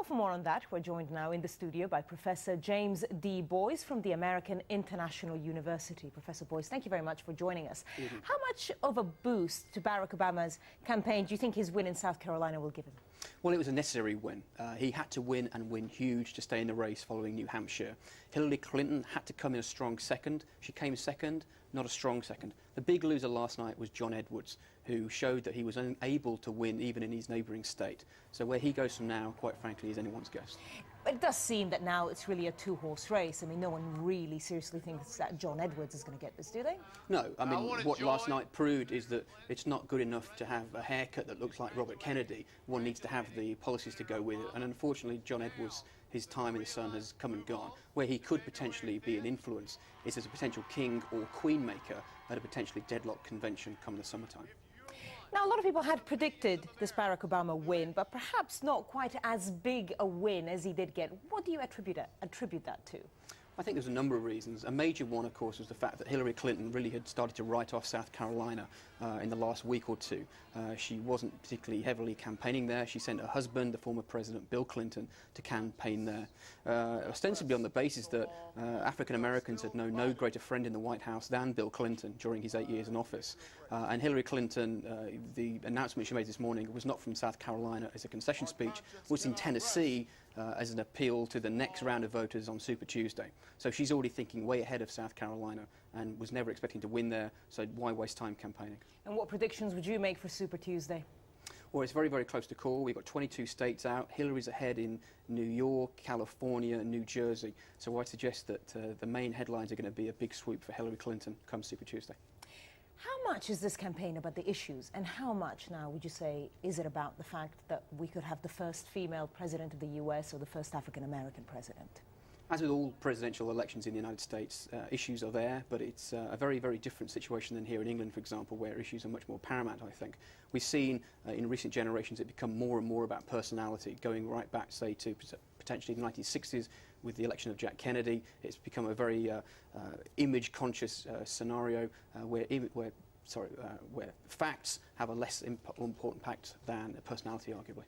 for more on that, we're joined now in the studio by Professor James D. Boyce from the American International University. Professor Boyce, thank you very much for joining us. How much of a boost to Barack Obama's campaign do you think his win in South Carolina will give him? Well, it was a necessary win. He had to win and win huge to stay in the race following New Hampshire. Hillary Clinton had to come in a strong second. She came second, not a strong second. The big loser last night was John Edwards, who showed that he was unable to win even in his neighbouring state. So where he goes from now, quite frankly, is anyone's guess. But it does seem that now it's really a two-horse race. I mean, no one really seriously thinks that John Edwards is going to get this, do they? No, I mean, what last night proved is that it's not good enough to have a haircut that looks like Robert Kennedy. One needs to have the policies to go with it. And unfortunately, John Edwards, his time in the sun has come and gone. Where he could potentially be an influence is as a potential king or queen maker at a potentially deadlocked convention come the summertime. Now, a lot of people had predicted this Barack Obama win, but perhaps not quite as big a win as he did get. What do you attribute that to? I think there's a number of reasons. A major one, of course, was the fact that Hillary Clinton really had started to write off South Carolina in the last week or two. She wasn't particularly heavily campaigning there. She sent her husband, the former President Bill Clinton, to campaign there, ostensibly on the basis that African Americans had known no greater friend in the White House than Bill Clinton during his 8 years in office. And Hillary Clinton, the announcement she made this morning was not from South Carolina as a concession speech, it was in Tennessee as an appeal to the next round of voters on Super Tuesday. So she's already thinking way ahead of South Carolina and was never expecting to win there, so why waste time campaigning? And what predictions would you make for Super Tuesday? Well, it's very, very close to call. We've got 22 states out. Hillary's ahead in New York, California, and New Jersey. So I suggest that the main headlines are going to be a big swoop for Hillary Clinton come Super Tuesday. How much is this campaign about the issues, and how much now would you say is it about the fact that we could have the first female president of the US or the first African-American president? As with all presidential elections in the United States, issues are there, but it's a very, very different situation than here in England, for example, where issues are much more paramount, I think. We've seen in recent generations it become more and more about personality, going right back, say, to potentially the 1960s with the election of Jack Kennedy. It's become a very image-conscious scenario where facts have a less important impact than personality, arguably.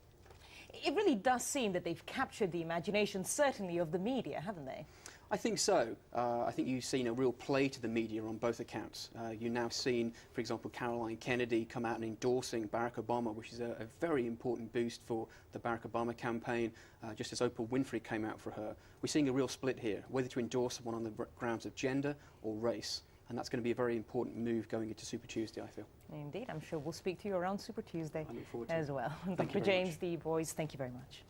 It really does seem that they've captured the imagination, certainly, of the media, haven't they? I think so. I think you've seen a real play to the media on both accounts. You've now seen, for example, Caroline Kennedy come out and endorsing Barack Obama, which is a very important boost for the Barack Obama campaign, just as Oprah Winfrey came out for her. We're seeing a real split here, whether to endorse someone on the grounds of gender or race. And that's going to be a very important move going into Super Tuesday, I feel. Indeed. I'm sure we'll speak to you around Super Tuesday I look forward to as it. well. Thank Dr. you very James much. D. Boyce, thank you very much.